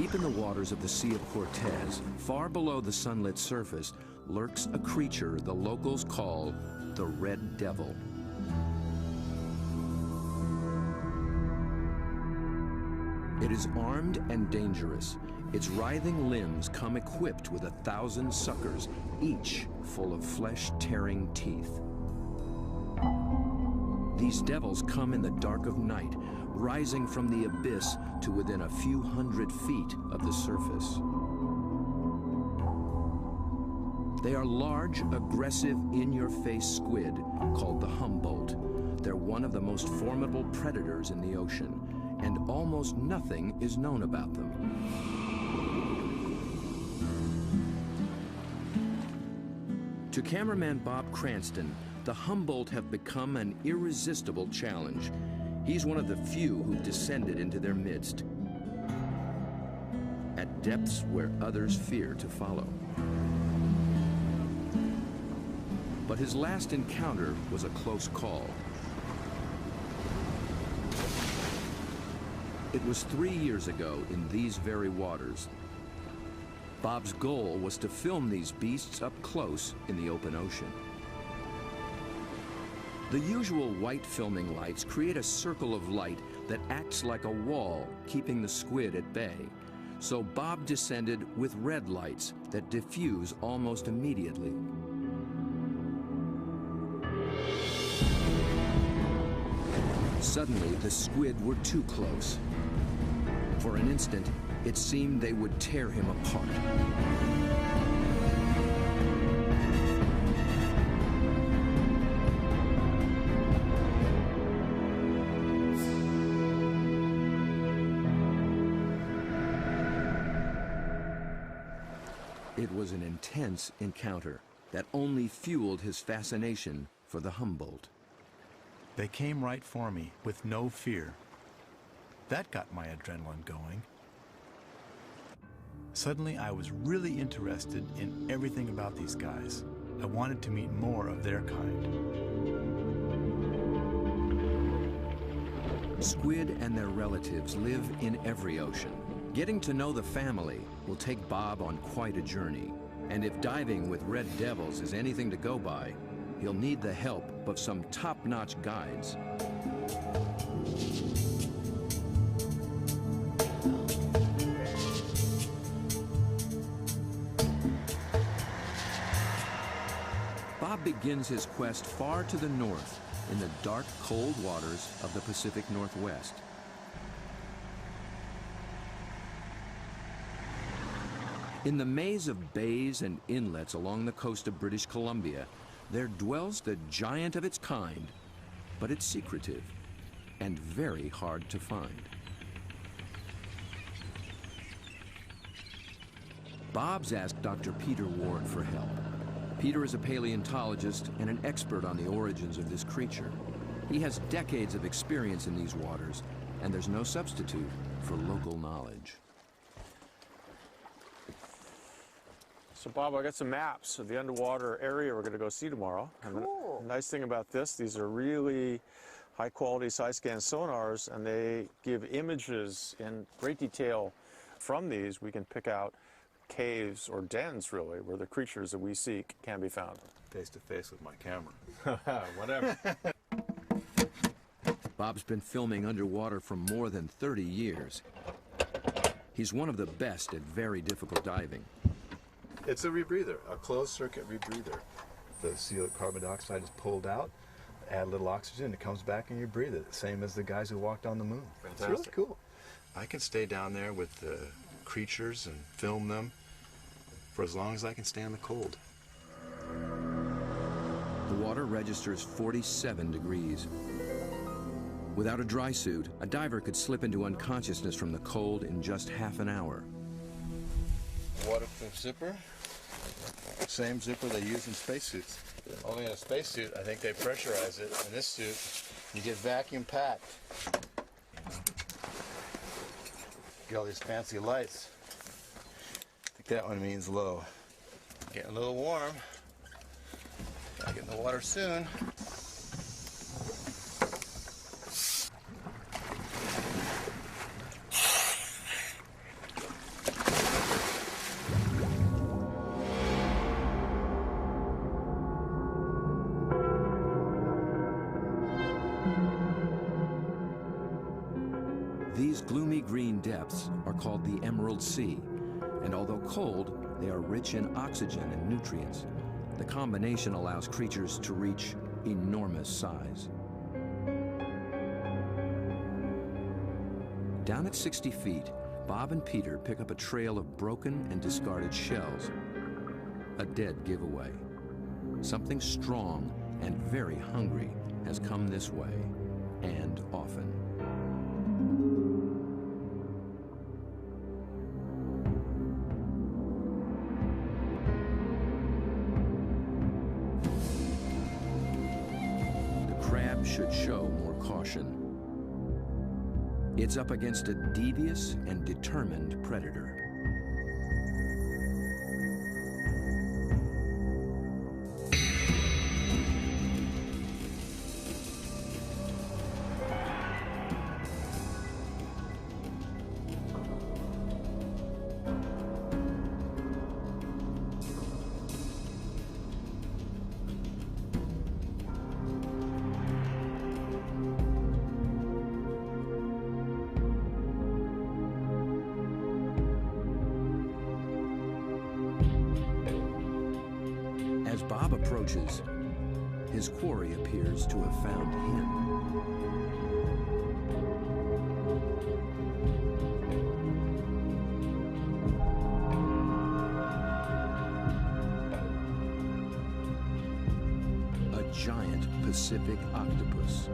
Deep in the waters of the Sea of Cortez, far below the sunlit surface, lurks a creature the locals call the Red Devil. It is armed and dangerous. Its writhing limbs come equipped with 1,000 suckers, each full of flesh-tearing teeth. These devils come in the dark of night, rising from the abyss to within a few hundred feet of the surface. They are large, aggressive, in-your-face squid called the Humboldt. They're one of the most formidable predators in the ocean, and almost nothing is known about them. To cameraman Bob Cranston, the Humboldt have become an irresistible challenge. He's one of the few who've descended into their midst, at depths where others fear to follow. But his last encounter was a close call. It was 3 years ago in these very waters. Bob's goal was to film these beasts up close in the open ocean. The usual white filming lights create a circle of light that acts like a wall, keeping the squid at bay. So Bob descended with red lights that diffuse almost immediately. Suddenly, the squid were too close. For an instant, it seemed they would tear him apart. It was an intense encounter that only fueled his fascination for the Humboldt. They came right for me with no fear. That got my adrenaline going. Suddenly, I was really interested in everything about these guys. I wanted to meet more of their kind. Squid and their relatives live in every ocean. Getting to know the family will take Bob on quite a journey. And if diving with red devils is anything to go by, he'll need the help of some top-notch guides. Bob begins his quest far to the north in the dark, cold waters of the Pacific Northwest. In the maze of bays and inlets along the coast of British Columbia, there dwells the giant of its kind, but it's secretive and very hard to find. Bob's asked Dr. Peter Ward for help. Peter is a paleontologist and an expert on the origins of this creature. He has decades of experience in these waters, and there's no substitute for local knowledge. So Bob, I got some maps of the underwater area we're going to go see tomorrow. Cool. And the nice thing about this, these are really high quality side scan sonars, and they give images in great detail. From these, we can pick out caves or dens, really, where the creatures that we seek can be found. Face to face with my camera. Whatever. Bob's been filming underwater for more than 30 years. He's one of the best at very difficult diving. It's a rebreather, a closed circuit rebreather. The seal carbon dioxide is pulled out, add a little oxygen, it comes back and you breathe it, same as the guys who walked on the moon. Fantastic. It's really cool. I can stay down there with the creatures and film them for as long as I can stand the cold. The water registers 47 degrees. Without a dry suit, a diver could slip into unconsciousness from the cold in just half an hour. Waterproof zipper. Same zipper they use in spacesuits. Only in a spacesuit, I think they pressurize it. In this suit, you get vacuum packed. Get all these fancy lights. I think that one means low. Getting a little warm. Gotta get in the water soon. Those gloomy green depths are called the Emerald Sea, and although cold, they are rich in oxygen and nutrients. The combination allows creatures to reach enormous size. Down at 60 feet, Bob and Peter pick up a trail of broken and discarded shells. A dead giveaway. Something strong and very hungry has come this way, and often. The crab should show more caution. It's up against a devious and determined predator. As Bob approaches, his quarry appears to have found him. A giant Pacific octopus.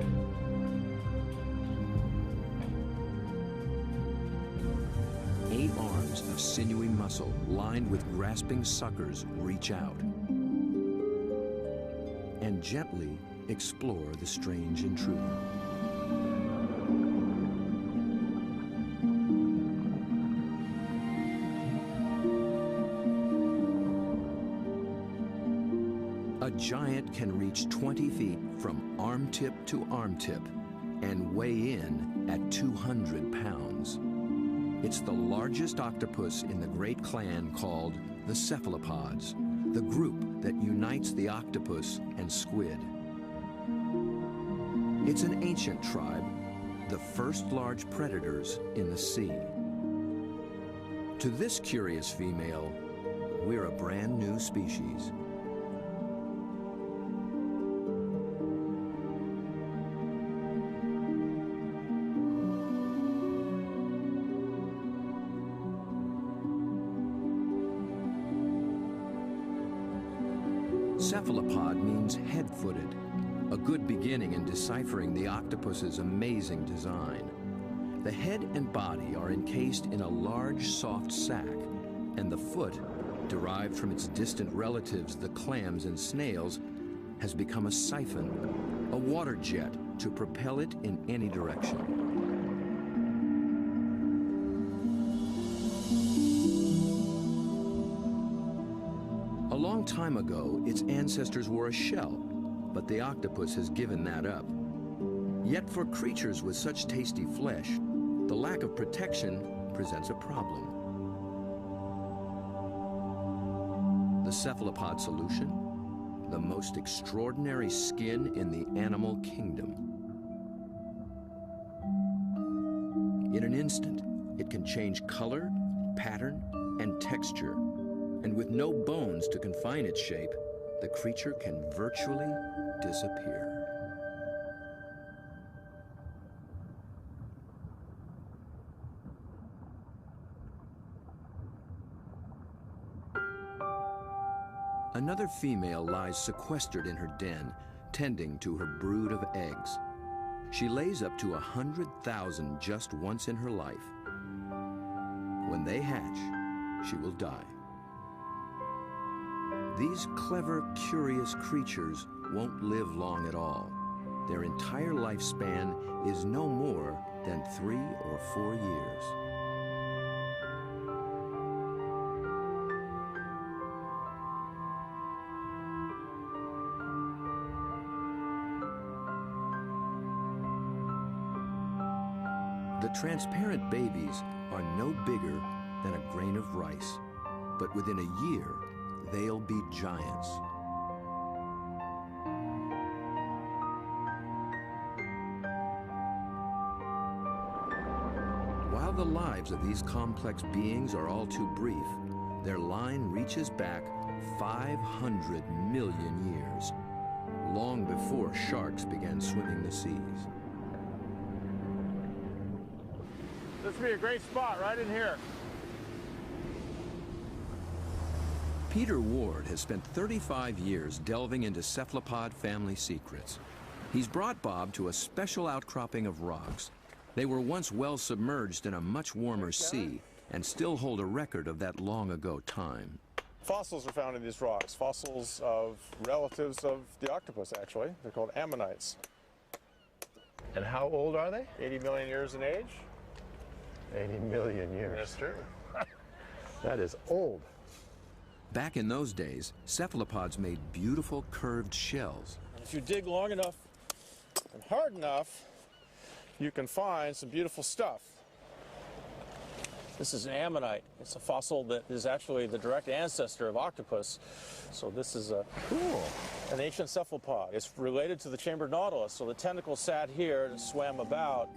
Eight arms of sinewy muscle lined with grasping suckers reach out and gently explore the strange intruder. A giant can reach 20 feet from arm tip to arm tip and weigh in at 200 pounds. It's the largest octopus in the great clan called the cephalopods, the group that unites the octopus and squid. It's an ancient tribe, the first large predators in the sea. To this curious female, we're a brand new species. Cephalopod means head-footed, a good beginning in deciphering the octopus's amazing design. The head and body are encased in a large, soft sac, and the foot, derived from its distant relatives, the clams and snails, has become a siphon, a water jet to propel it in any direction. A long time ago, its ancestors were a shell, but the octopus has given that up. Yet for creatures with such tasty flesh, the lack of protection presents a problem. The cephalopod solution? The most extraordinary skin in the animal kingdom. In an instant, it can change color, pattern, and texture. And with no bones to confine its shape, the creature can virtually disappear. Another female lies sequestered in her den, tending to her brood of eggs. She lays up to 100,000 just once in her life. When they hatch, she will die. These clever, curious creatures won't live long at all. Their entire lifespan is no more than 3 or 4 years. The transparent babies are no bigger than a grain of rice, but within a year, they'll be giants. the lives of these complex beings are all too brief, their line reaches back 500 million years, long before sharks began swimming the seas. This would be a great spot right in here. Peter Ward has spent 35 years delving into cephalopod family secrets. He's brought Bob to a special outcropping of rocks. They were once well submerged in a much warmer sea and still hold a record of that long ago time. Fossils are found in these rocks, fossils of relatives of the octopus, actually. They're called ammonites. And how old are they? 80 million years in age. 80 million years. That's true. That is old. Back in those days, cephalopods made beautiful curved shells. If you dig long enough and hard enough, you can find some beautiful stuff. This is an ammonite. It's a fossil that is actually the direct ancestor of octopus. So this is an ancient cephalopod. It's related to the chambered nautilus. So the tentacles sat here and swam about.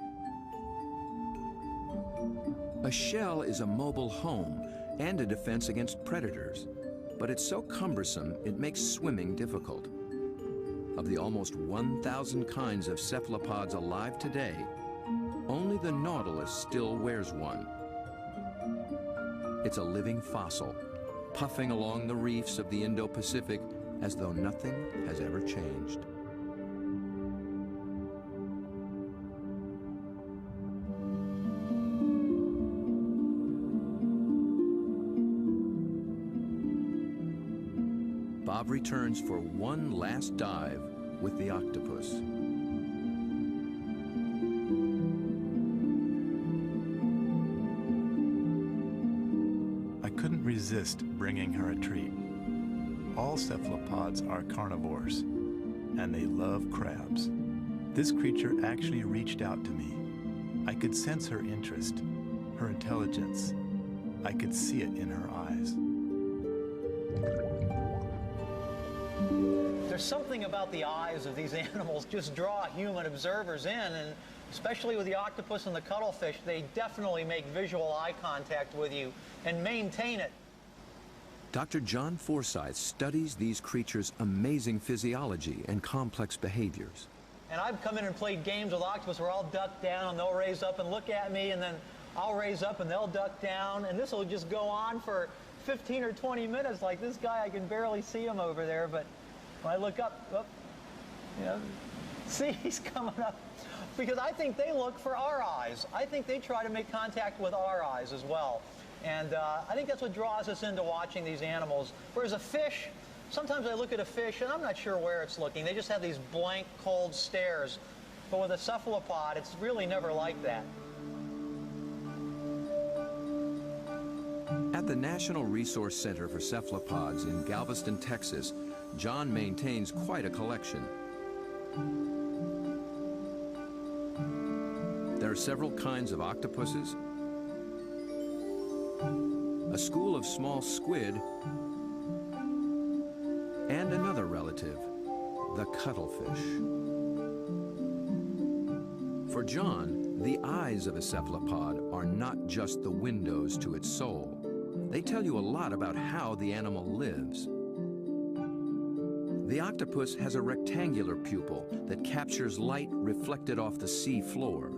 A shell is a mobile home and a defense against predators, but it's so cumbersome it makes swimming difficult. Of the almost 1,000 kinds of cephalopods alive today, only the nautilus still wears one. It's a living fossil, puffing along the reefs of the Indo-Pacific as though nothing has ever changed. Bob returns for one last dive with the octopus. I couldn't resist bringing her a treat. All cephalopods are carnivores, and they love crabs. This creature actually reached out to me. I could sense her interest, her intelligence. I could see it in her eyes. There's something about the eyes of these animals just draw human observers in, and especially with the octopus and the cuttlefish, they definitely make visual eye contact with you and maintain it. Dr. John Forsyth studies these creatures' amazing physiology and complex behaviors. And I've come in and played games with octopus where I'll duck down and they'll raise up and look at me, and then I'll raise up and they'll duck down, and this will just go on for 15 or 20 minutes. Like this guy, I can barely see him over there, but when I look up, you know, see, he's coming up. Because I think they look for our eyes. I think they try to make contact with our eyes as well. And I think that's what draws us into watching these animals. Whereas a fish, sometimes I look at a fish and I'm not sure where it's looking. They just have these blank, cold stares. But with a cephalopod, it's really never like that. At the National Resource Center for Cephalopods in Galveston, Texas, John maintains quite a collection. There are several kinds of octopuses, a school of small squid, and another relative, the cuttlefish. For John, the eyes of a cephalopod are not just the windows to its soul. They tell you a lot about how the animal lives. The octopus has a rectangular pupil that captures light reflected off the sea floor.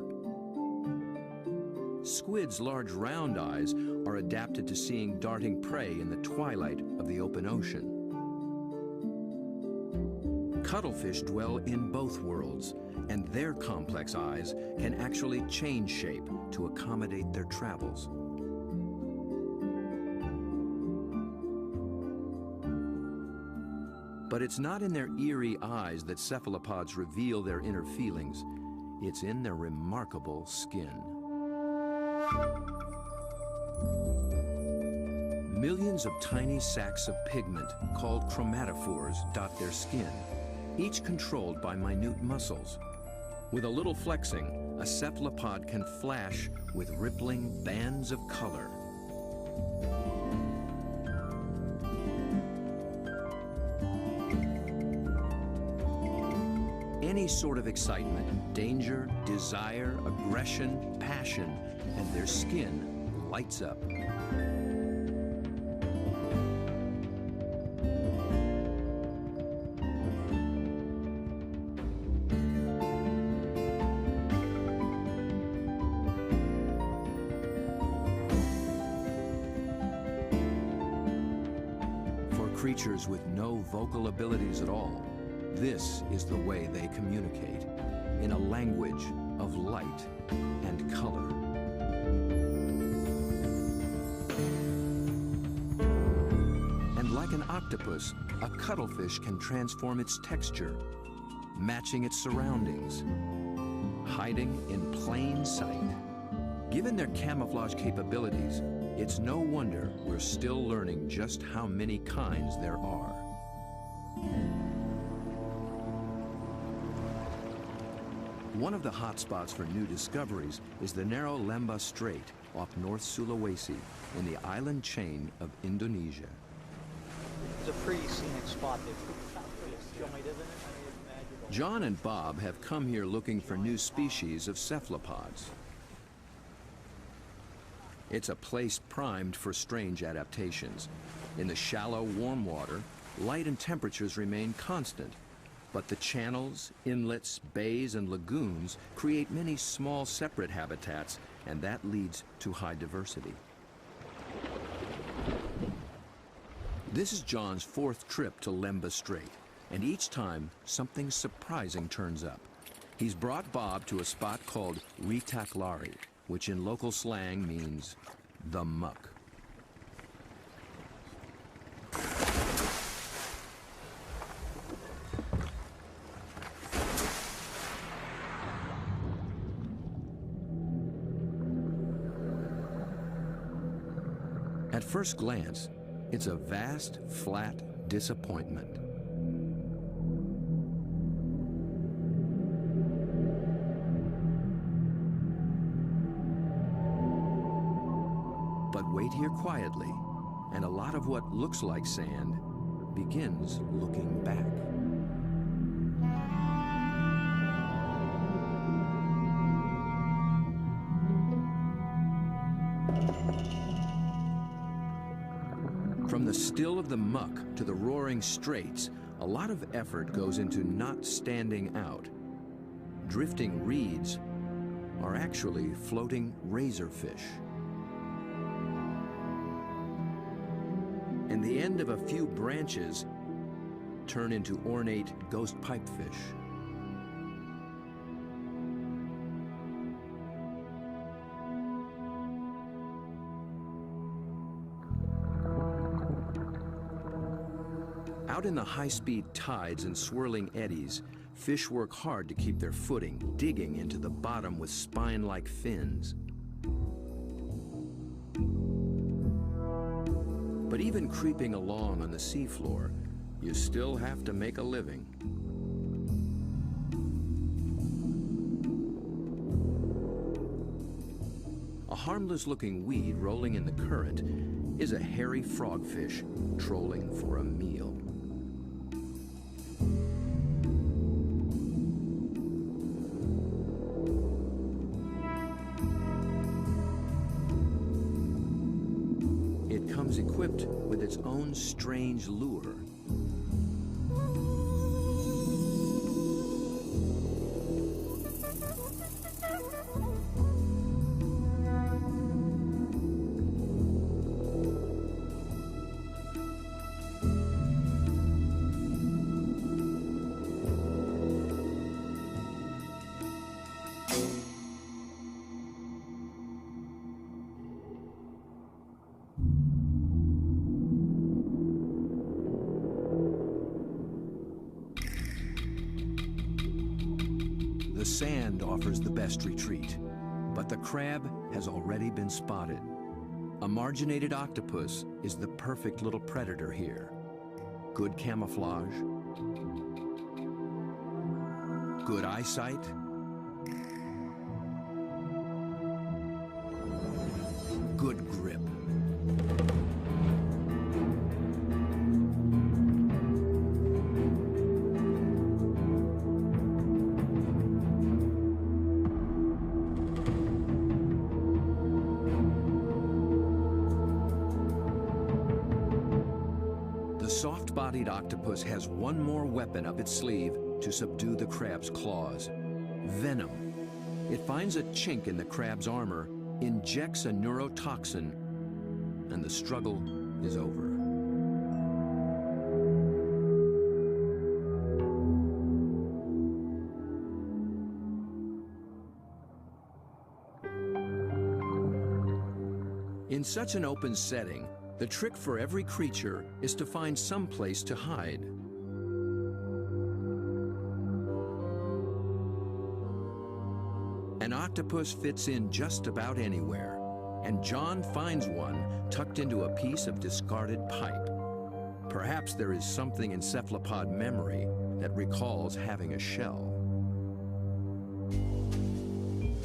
Squid's large round eyes are adapted to seeing darting prey in the twilight of the open ocean. Cuttlefish dwell in both worlds, and their complex eyes can actually change shape to accommodate their travels. But it's not in their eerie eyes that cephalopods reveal their inner feelings. It's in their remarkable skin. Millions of tiny sacs of pigment, called chromatophores, dot their skin, each controlled by minute muscles. With a little flexing, a cephalopod can flash with rippling bands of color. any sort of excitement, danger, desire, aggression, passion, and their skin lights up. Creatures with no vocal abilities at all, this is the way they communicate, in a language of light and color. And like an octopus, a cuttlefish can transform its texture, matching its surroundings, hiding in plain sight. Given their camouflage capabilities, it's no wonder we're still learning just how many kinds there are. One of the hotspots for new discoveries is the narrow Lembah Strait off North Sulawesi in the island chain of Indonesia. It's a pretty scenic spot. It's joint, isn't it? I mean, it's magical. John and Bob have come here looking for new species of cephalopods. It's a place primed for strange adaptations. In the shallow, warm water, light and temperatures remain constant, but the channels, inlets, bays, and lagoons create many small, separate habitats, and that leads to high diversity. This is John's fourth trip to Lembah Strait, and each time, something surprising turns up. He's brought Bob to a spot called Ritaklari, which in local slang means the muck. At first glance, it's a vast, flat disappointment. But wait here quietly, and a lot of what looks like sand begins looking back. From the still of the muck to the roaring straits, a lot of effort goes into not standing out. Drifting reeds are actually floating razorfish. And the end of a few branches turn into ornate ghost pipefish. Out in the high-speed tides and swirling eddies, fish work hard to keep their footing, digging into the bottom with spine-like fins. But even creeping along on the seafloor, you still have to make a living. A harmless-looking weed rolling in the current is a hairy frogfish trolling for a meal. It comes equipped with its own strange lure. The sand offers the best retreat, but the crab has already been spotted. A marginated octopus is the perfect little predator here. Good camouflage, good eyesight, good grip. red-bodied octopus has one more weapon up its sleeve to subdue the crab's claws: venom. It finds a chink in the crab's armor, injects a neurotoxin, and the struggle is over. In such an open setting, the trick for every creature is to find some place to hide. An octopus fits in just about anywhere, and John finds one tucked into a piece of discarded pipe. Perhaps there is something in cephalopod memory that recalls having a shell.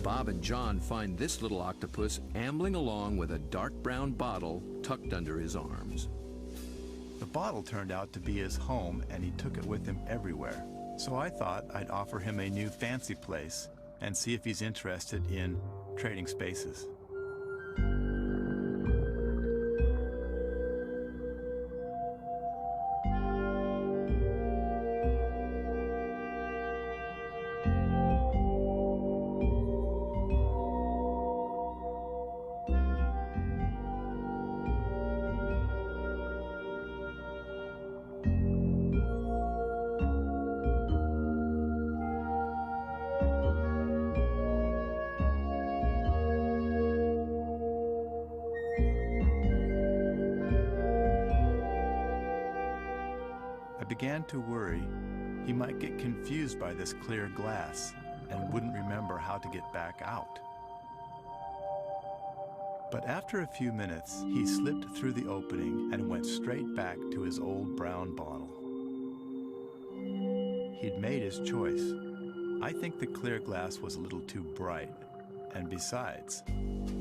Bob and John find this little octopus ambling along with a dark brown bottle tucked under his arms. The bottle turned out to be his home, and he took it with him everywhere. So I thought I'd offer him a new fancy place and see if he's interested in trading spaces. Began to worry he might get confused by this clear glass and wouldn't remember how to get back out. But after a few minutes, he slipped through the opening and went straight back to his old brown bottle. He'd made his choice. I think the clear glass was a little too bright, and besides,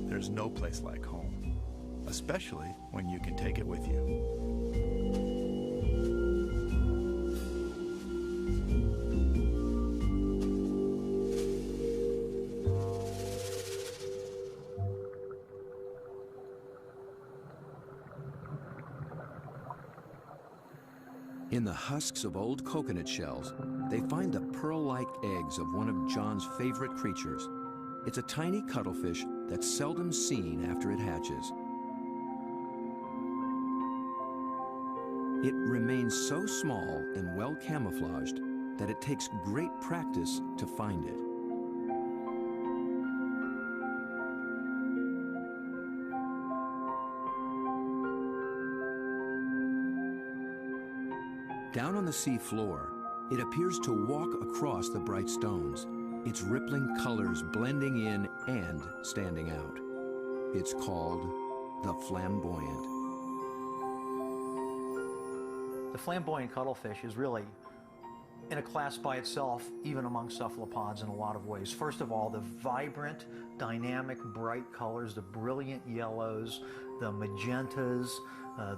there's no place like home, especially when you can take it with you. In the husks of old coconut shells, they find the pearl-like eggs of one of John's favorite creatures. It's a tiny cuttlefish that's seldom seen after it hatches. It remains so small and well camouflaged that it takes great practice to find it. Down on the sea floor, it appears to walk across the bright stones, its rippling colors blending in and standing out. It's called the flamboyant. The flamboyant cuttlefish is really in a class by itself, even among cephalopods in a lot of ways. First of all, the vibrant, dynamic, bright colors, the brilliant yellows, the magentas,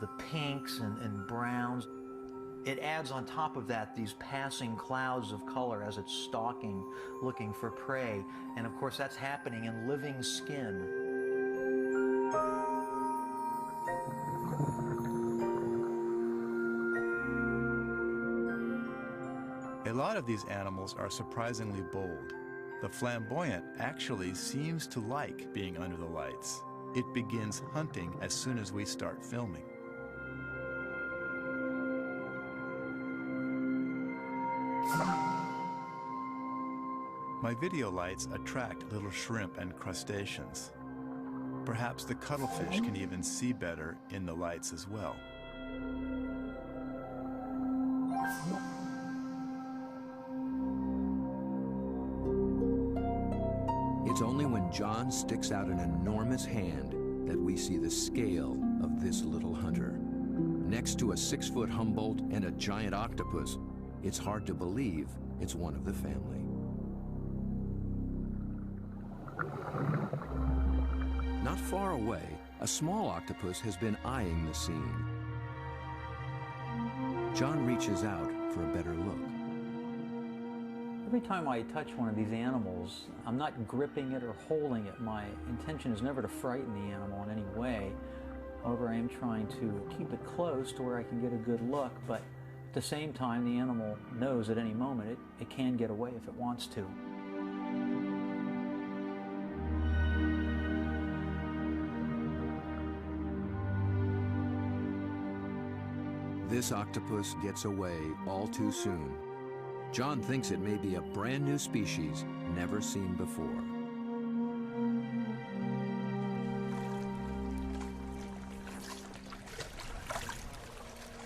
the pinks and browns. It adds on top of that these passing clouds of color as it's stalking, looking for prey. And of course that's happening in living skin. A lot of these animals are surprisingly bold. The flamboyant actually seems to like being under the lights. It begins hunting as soon as we start filming. My video lights attract little shrimp and crustaceans. Perhaps the cuttlefish can even see better in the lights as well. It's only when John sticks out an enormous hand that we see the scale of this little hunter. Next to a 6-foot Humboldt and a giant octopus, it's hard to believe it's one of the family. Not far away, a small octopus has been eyeing the scene. John reaches out for a better look. Every time I touch one of these animals, I'm not gripping it or holding it. My intention is never to frighten the animal in any way. However, I am trying to keep it close to where I can get a good look, but at the same time, the animal knows at any moment it can get away if it wants to. This octopus gets away all too soon. John thinks it may be a brand new species never seen before.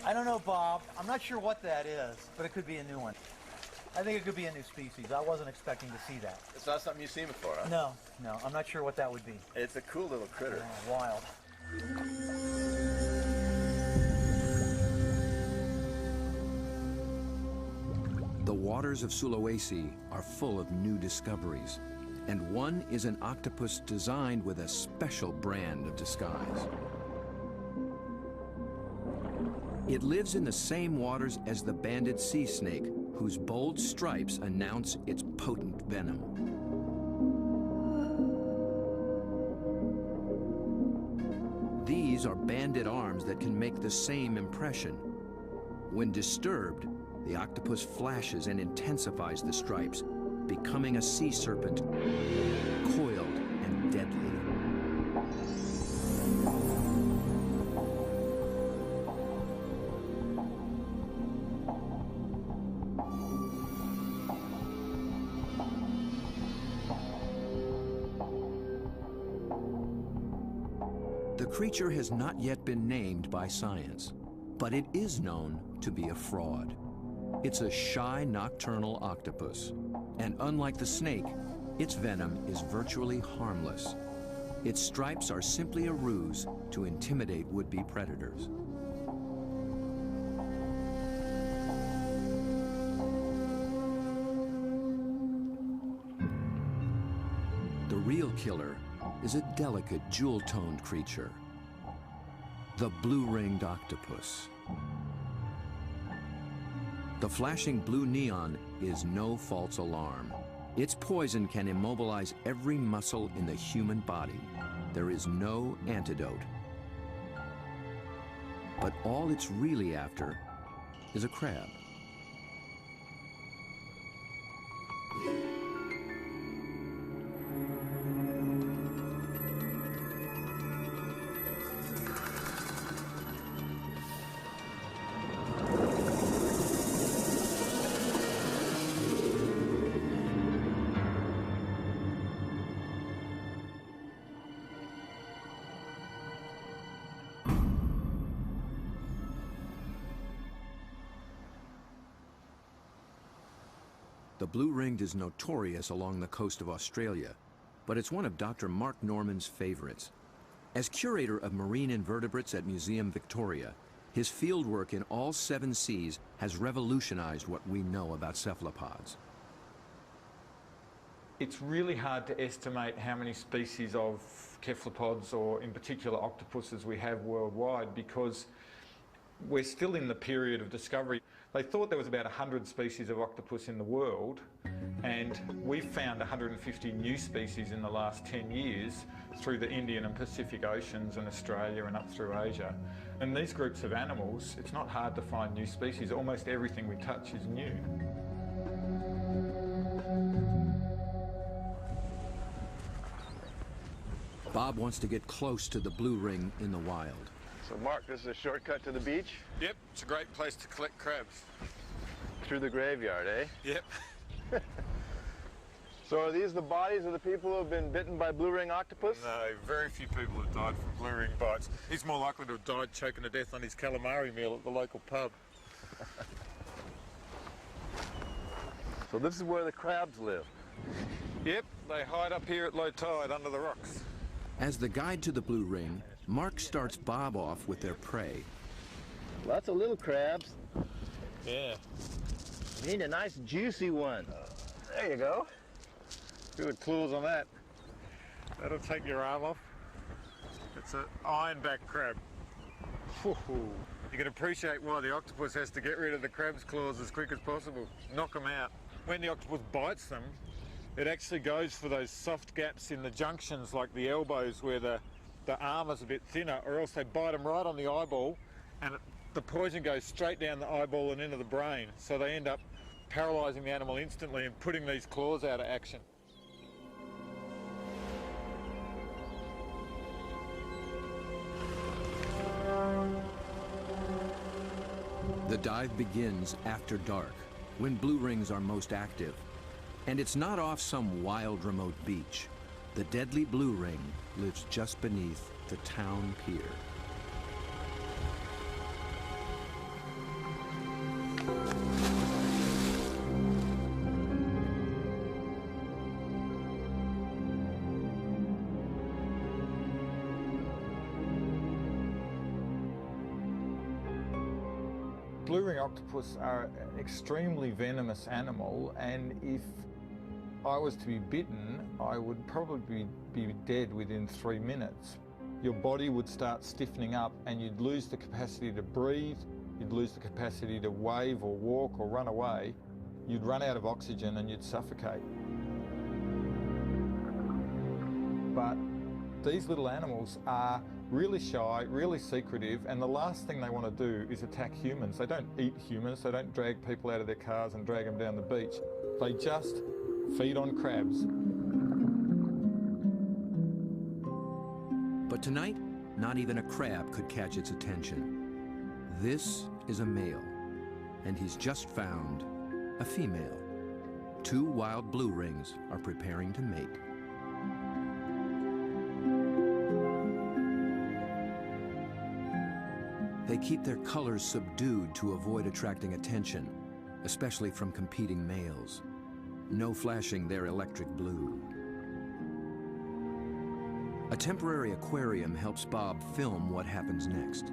I don't know, Bob. I'm not sure what that is, but it could be a new one. I think it could be a new species. I wasn't expecting to see that. It's not something you've seen before, huh? No, no, I'm not sure what that would be. It's a cool little critter. Oh, wild. The waters of Sulawesi are full of new discoveries, and one is an octopus designed with a special brand of disguise. It lives in the same waters as the banded sea snake, whose bold stripes announce its potent venom. These are banded arms that can make the same impression. When disturbed, the octopus flashes and intensifies the stripes, becoming a sea serpent, coiled and deadly. The creature has not yet been named by science, but it is known to be a fraud. It's a shy nocturnal octopus, and unlike the snake, its venom is virtually harmless. Its stripes are simply a ruse to intimidate would-be predators. The real killer is a delicate, jewel-toned creature, the blue-ringed octopus. The flashing blue neon is no false alarm. Its poison can immobilize every muscle in the human body. There is no antidote. But all it's really after is a crab. The blue-ringed is notorious along the coast of Australia, but it's one of Dr. Mark Norman's favorites. As curator of marine invertebrates at Museum Victoria, his fieldwork in all 7 seas has revolutionized what we know about cephalopods. It's really hard to estimate how many species of cephalopods, or in particular octopuses, we have worldwide, because we're still in the period of discovery. They thought there was about 100 species of octopus in the world, and we've found 150 new species in the last 10 years through the Indian and Pacific Oceans and Australia and up through Asia. And these groups of animals, it's not hard to find new species. Almost everything we touch is new. Bob wants to get close to the blue ring in the wild. So Mark, this is a shortcut to the beach? Yep, it's a great place to collect crabs. Through the graveyard, eh? Yep. So are these the bodies of the people who have been bitten by blue ring octopus? No, very few people have died from blue ring bites. He's more likely to have died choking to death on his calamari meal at the local pub. So this is where the crabs live? Yep, they hide up here at low tide under the rocks. As the guide to the blue ring, Mark starts Bob off with their prey. Lots of little crabs. Yeah. You need a nice juicy one. There you go. Look at the claws on that. That'll take your arm off. It's an ironback crab. You can appreciate why the octopus has to get rid of the crab's claws as quick as possible. Knock them out. When the octopus bites them, it actually goes for those soft gaps in the junctions, like the elbows where the the arm is a bit thinner, or else they bite them right on the eyeball, and the poison goes straight down the eyeball and into the brain. So they end up paralysing the animal instantly and putting these claws out of action. The dive begins after dark, when blue rings are most active. And it's not off some wild, remote beach. The deadly blue ring lives just beneath the town pier. Blue ring octopus are an extremely venomous animal, and if I was to be bitten, I would probably be dead within 3 minutes. Your body would start stiffening up and you'd lose the capacity to breathe, you'd lose the capacity to wave or walk or run away, you'd run out of oxygen and you'd suffocate. But these little animals are really shy, really secretive, and the last thing they want to do is attack humans. They don't eat humans, they don't drag people out of their cars and drag them down the beach. They just feed on crabs. But tonight, not even a crab could catch its attention. This is a male, and he's just found a female. 2 wild blue rings are preparing to mate. They keep their colors subdued to avoid attracting attention, especially from competing males. No flashing their electric blue. A temporary aquarium helps Bob film what happens next.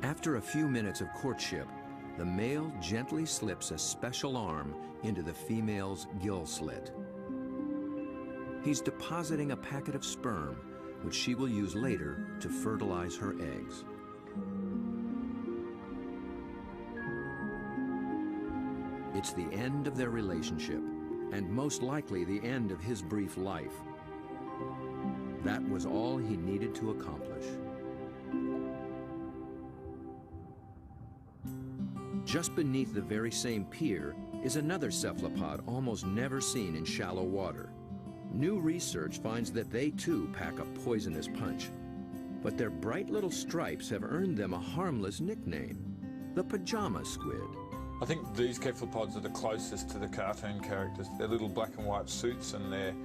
After a few minutes of courtship, the male gently slips a special arm into the female's gill slit. He's depositing a packet of sperm, which she will use later to fertilize her eggs. It's the end of their relationship, and most likely the end of his brief life. That was all he needed to accomplish. Just beneath the very same pier is another cephalopod almost never seen in shallow water. New research finds that they too pack a poisonous punch, but their bright little stripes have earned them a harmless nickname, the pajama squid. I think these cephalopods are the closest to the cartoon characters. Their little black and white suits and their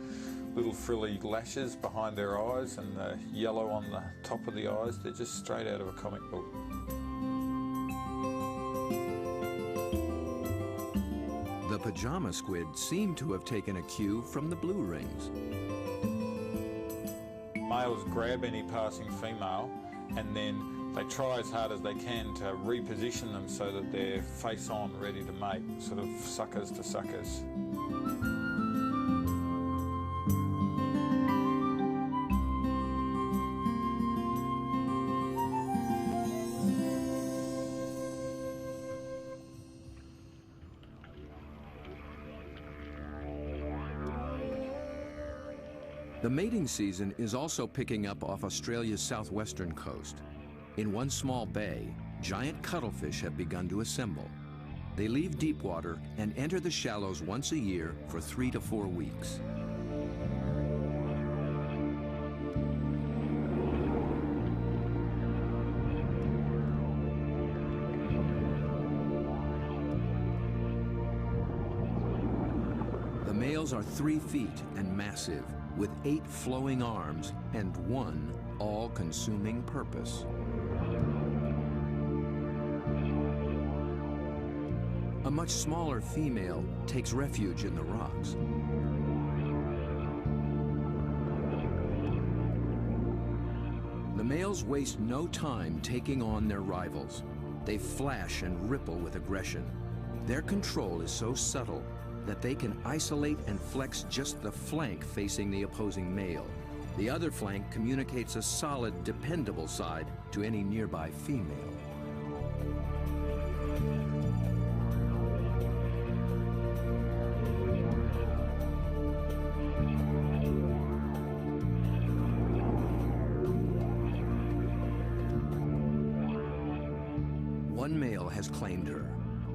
little frilly lashes behind their eyes and the yellow on the top of the eyes, they're just straight out of a comic book. The pajama squid seem to have taken a cue from the blue rings. Males grab any passing female and then they try as hard as they can to reposition them so that they're face on, ready to mate, sort of suckers to suckers. The mating season is also picking up off Australia's southwestern coast. In one small bay, giant cuttlefish have begun to assemble. They leave deep water and enter the shallows once a year for 3 to 4 weeks. The males are 3 feet and massive, with 8 flowing arms and 1 all-consuming purpose. A much smaller female takes refuge in the rocks. The males waste no time taking on their rivals. They flash and ripple with aggression. Their control is so subtle that they can isolate and flex just the flank facing the opposing male. The other flank communicates a solid, dependable side to any nearby female. One male has claimed her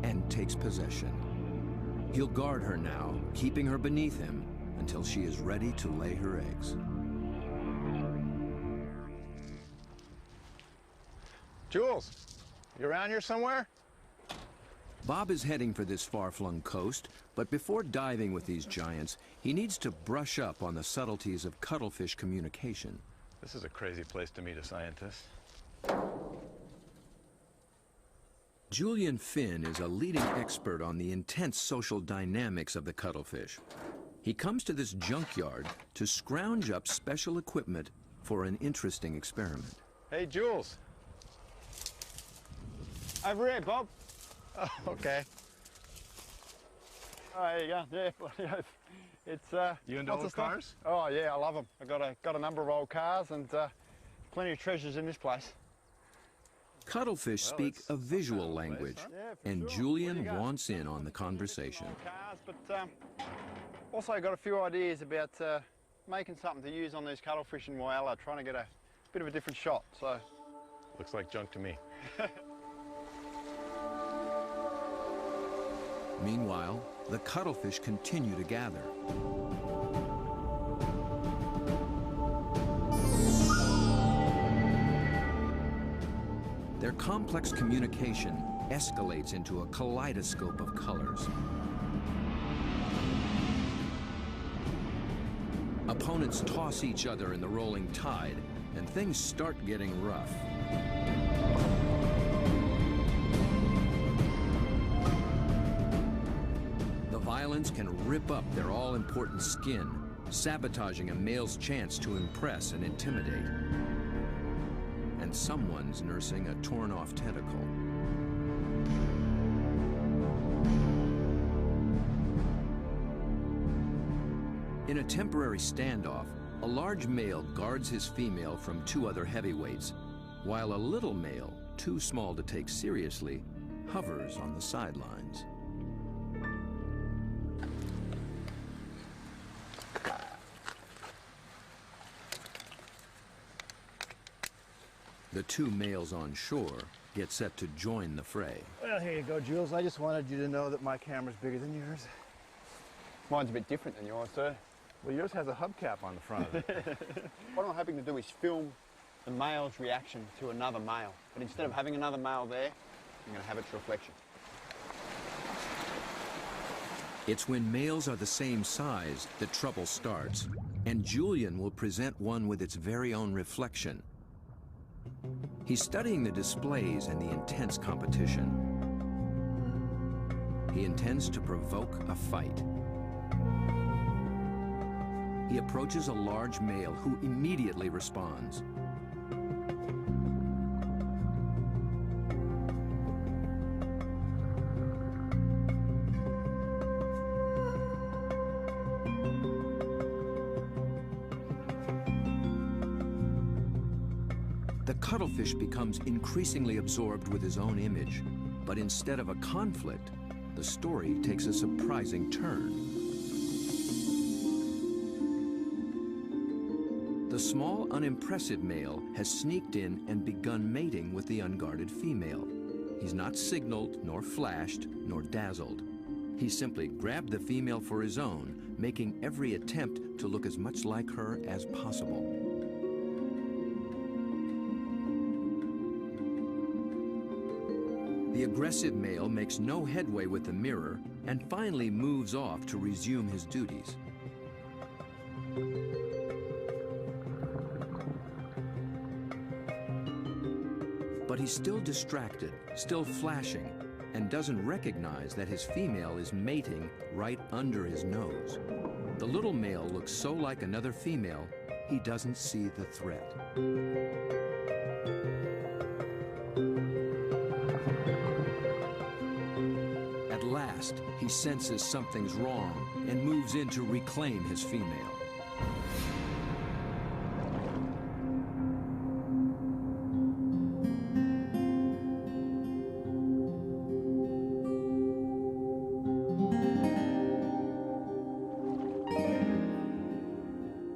and takes possession. He'll guard her now, keeping her beneath him until she is ready to lay her eggs. Jules, you around here somewhere? Bob is heading for this far-flung coast, but before diving with these giants, he needs to brush up on the subtleties of cuttlefish communication. This is a crazy place to meet a scientist. Julian Finn is a leading expert on the intense social dynamics of the cuttlefish. He comes to this junkyard to scrounge up special equipment for an interesting experiment. Hey, Jules. Over here, Bob. Oh, okay. Oh, there you go. Yeah, it's You into lots old of stuff. cars? Oh yeah, I love them. I've got a number of old cars and plenty of treasures in this place. Cuttlefish speak a visual language, Yeah, for and sure. Julian What do you got? wants in on the conversation. Old cars, but also got a few ideas about making something to use on these cuttlefish in Whyalla, trying to get a bit of a different shot. So Looks like junk to me. Meanwhile, the cuttlefish continue to gather. Their complex communication escalates into a kaleidoscope of colors. Opponents toss each other in the rolling tide, and things start getting rough. The violence can rip up their all-important skin, sabotaging a male's chance to impress and intimidate. And someone's nursing a torn-off tentacle. In a temporary standoff, a large male guards his female from two other heavyweights, while a little male, too small to take seriously, hovers on the sidelines. The two males on shore get set to join the fray. well, here you go, Jules. I just wanted you to know that my camera's bigger than yours. Mine's a bit different than yours, sir. Well, yours has a hubcap on the front of it. What I'm hoping to do is film the male's reaction to another male. But instead of having another male there, I'm going to have its reflection. It's when males are the same size that trouble starts, and Julian will present one with its very own reflection. He's studying the displays and the intense competition. He intends to provoke a fight. He approaches a large male who immediately responds. The cuttlefish becomes increasingly absorbed with his own image, but instead of a conflict, the story takes a surprising turn. The small, unimpressive male has sneaked in and begun mating with the unguarded female. He's not signaled, nor flashed, nor dazzled. He simply grabbed the female for his own, making every attempt to look as much like her as possible. The aggressive male makes no headway with the mirror and finally moves off to resume his duties. But he's still distracted, still flashing, and doesn't recognize that his female is mating right under his nose. The little male looks so like another female, he doesn't see the threat. At last, he senses something's wrong and moves in to reclaim his female.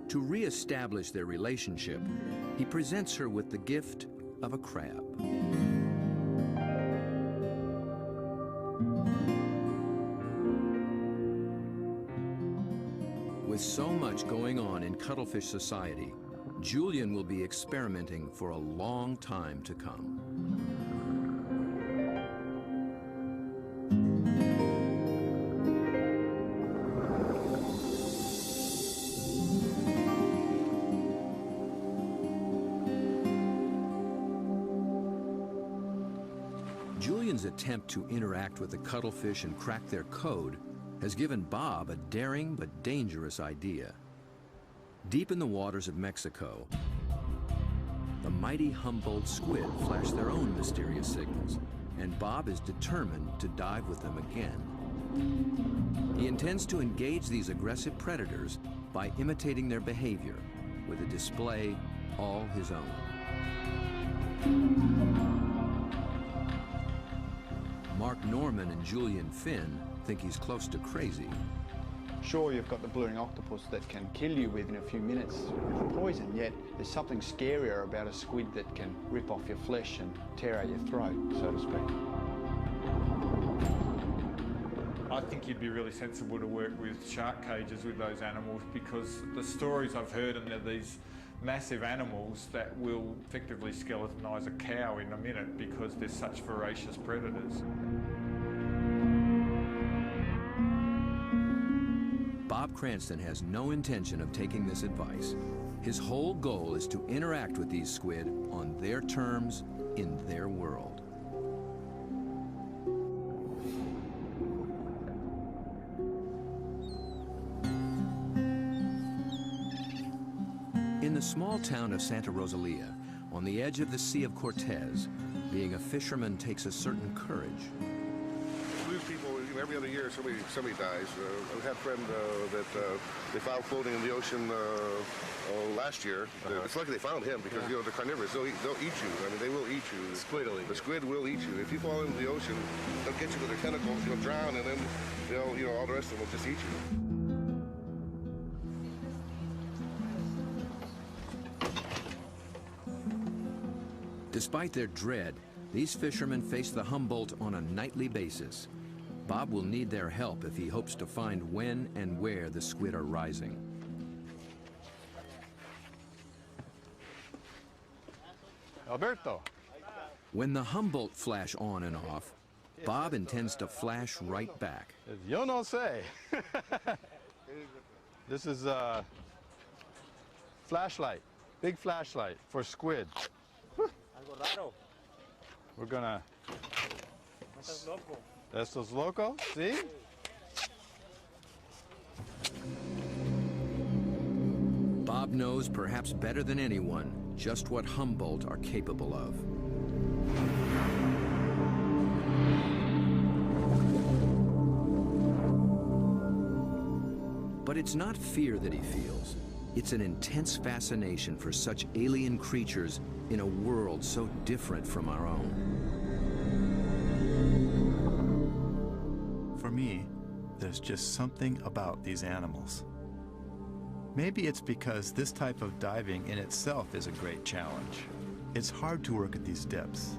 To re-establish their relationship, he presents her with the gift of a crab. With so much going on in cuttlefish society, Julian will be experimenting for a long time to come. Julian's attempt to interact with the cuttlefish and crack their code has given Bob a daring but dangerous idea. Deep in the waters of Mexico, the mighty Humboldt squid flash their own mysterious signals, and Bob is determined to dive with them again. He intends to engage these aggressive predators by imitating their behavior with a display all his own. Mark Norman and Julian Finn think he's close to crazy. Sure, you've got the blue-ring octopus that can kill you within a few minutes with poison, yet there's something scarier about a squid that can rip off your flesh and tear out your throat, so to speak. I think you'd be really sensible to work with shark cages with those animals, because the stories I've heard are these massive animals that will effectively skeletonise a cow in a minute because they're such voracious predators. Bob Cranston has no intention of taking this advice. His whole goal is to interact with these squid on their terms, in their world. In the small town of Santa Rosalia, on the edge of the Sea of Cortez, being a fisherman takes a certain courage. Lose people, every other year somebody dies. I had a friend that they found floating in the ocean last year. It's lucky they found him because they're carnivorous. They'll eat you. I mean, they will eat you. The squid will eat you. If you fall into the ocean, they'll get you with their tentacles. You'll drown, and then all the rest of them will just eat you. Despite their dread, these fishermen face the Humboldt on a nightly basis. Bob will need their help if he hopes to find when and where the squid are rising. Alberto. When the Humboldt flash on and off, Bob intends to flash right back. Yo no sé. This is a flashlight, big flashlight for squid. We're gonna... Estos loco, see? Bob knows perhaps better than anyone just what Humboldt are capable of. But it's not fear that he feels. It's an intense fascination for such alien creatures in a world so different from our own. For me, there's just something about these animals. Maybe it's because this type of diving in itself is a great challenge. It's hard to work at these depths.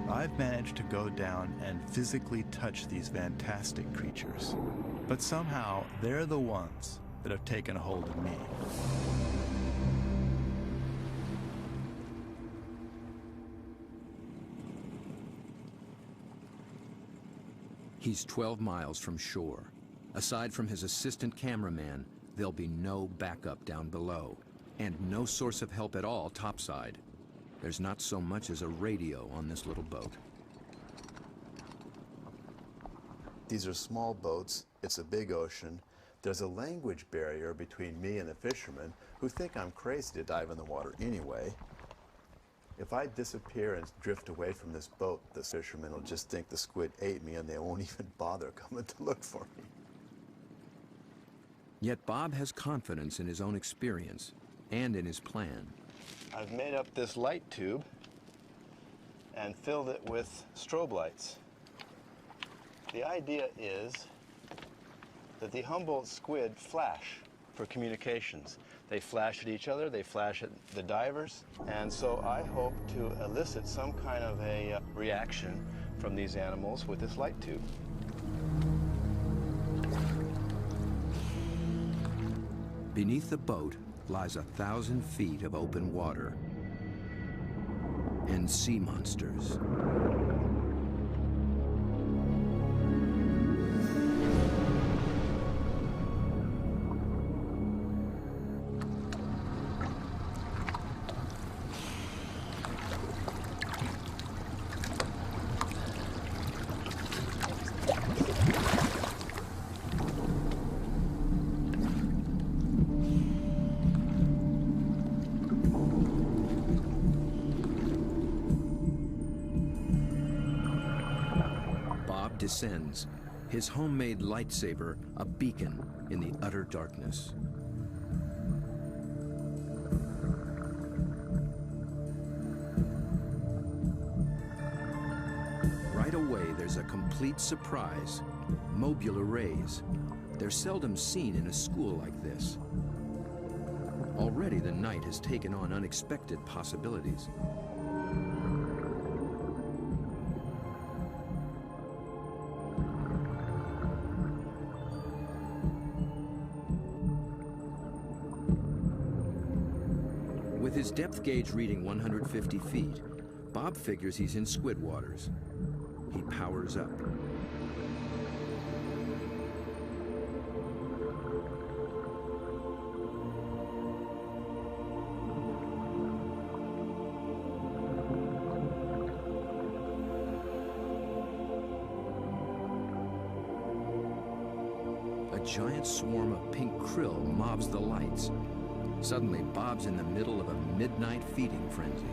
I've managed to go down and physically touch these fantastic creatures, but somehow they're the ones that have taken a hold of me. He's 12 miles from shore. Aside from his assistant cameraman, there'll be no backup down below, and no source of help at all topside. There's not so much as a radio on this little boat. These are small boats. It's a big ocean. There's a language barrier between me and the fishermen who think I'm crazy to dive in the water anyway. If I disappear and drift away from this boat, the fishermen will just think the squid ate me and they won't even bother coming to look for me. Yet Bob has confidence in his own experience and in his plan. I've made up this light tube and filled it with strobe lights. The idea is that the Humboldt squid flash for communications. They flash at each other, they flash at the divers, and so I hope to elicit some kind of a reaction from these animals with this light tube. Beneath the boat lies 1,000 feet of open water and sea monsters. Descends, his homemade lightsaber a beacon in the utter darkness. Right away, there's a complete surprise. Mobula rays. They're seldom seen in a school like this. Already the night has taken on unexpected possibilities. With his depth gauge reading 150 feet, Bob figures he's in squid waters. He powers up. A giant swarm of pink krill mobs the lights. Suddenly, Bob's in the middle of a midnight feeding frenzy.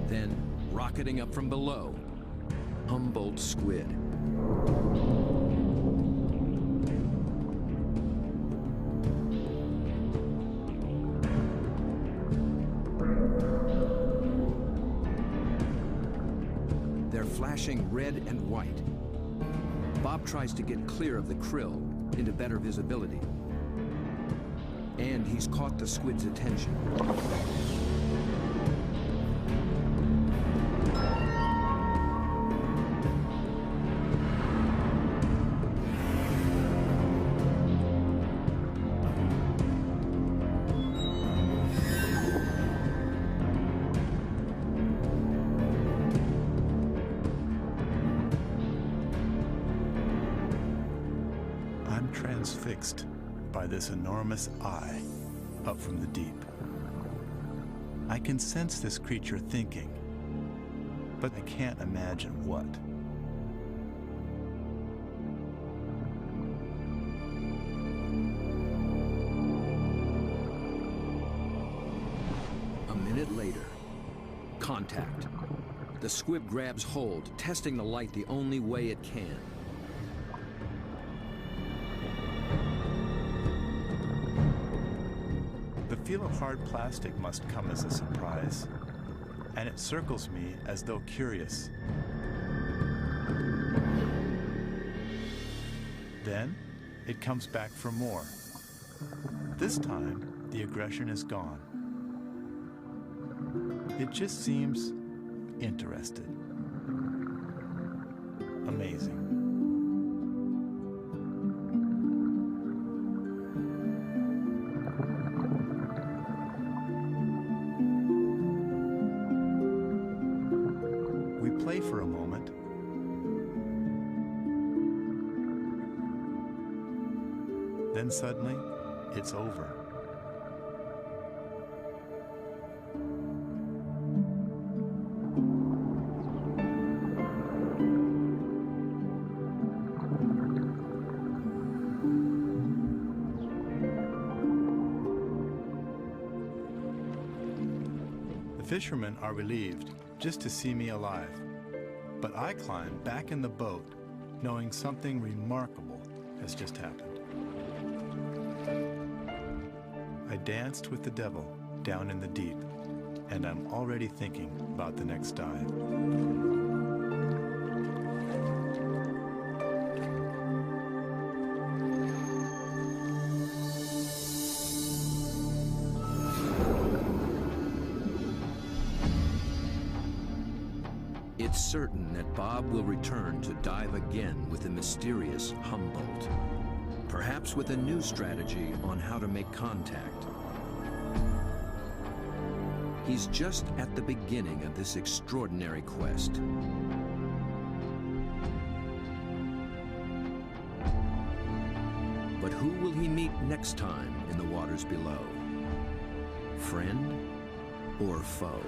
Then, rocketing up from below, Humboldt squid. Flashing red and white. Bob tries to get clear of the krill into better visibility. And he's caught the squid's attention. Transfixed by this enormous eye up from the deep. I can sense this creature thinking, but I can't imagine what. A minute later, contact. The squid grabs hold, testing the light the only way it can. The feel of hard plastic must come as a surprise, and it circles me as though curious. Then, it comes back for more. This time, the aggression is gone. It just seems interested. Amazing. We play for a moment. Then suddenly, it's over. The fishermen are relieved just to see me alive, but I climb back in the boat knowing something remarkable has just happened. I danced with the devil down in the deep, and I'm already thinking about the next dive. It's certain that Bob will return to dive again with the mysterious Humboldt, perhaps with a new strategy on how to make contact. He's just at the beginning of this extraordinary quest. But who will he meet next time in the waters below? Friend or foe?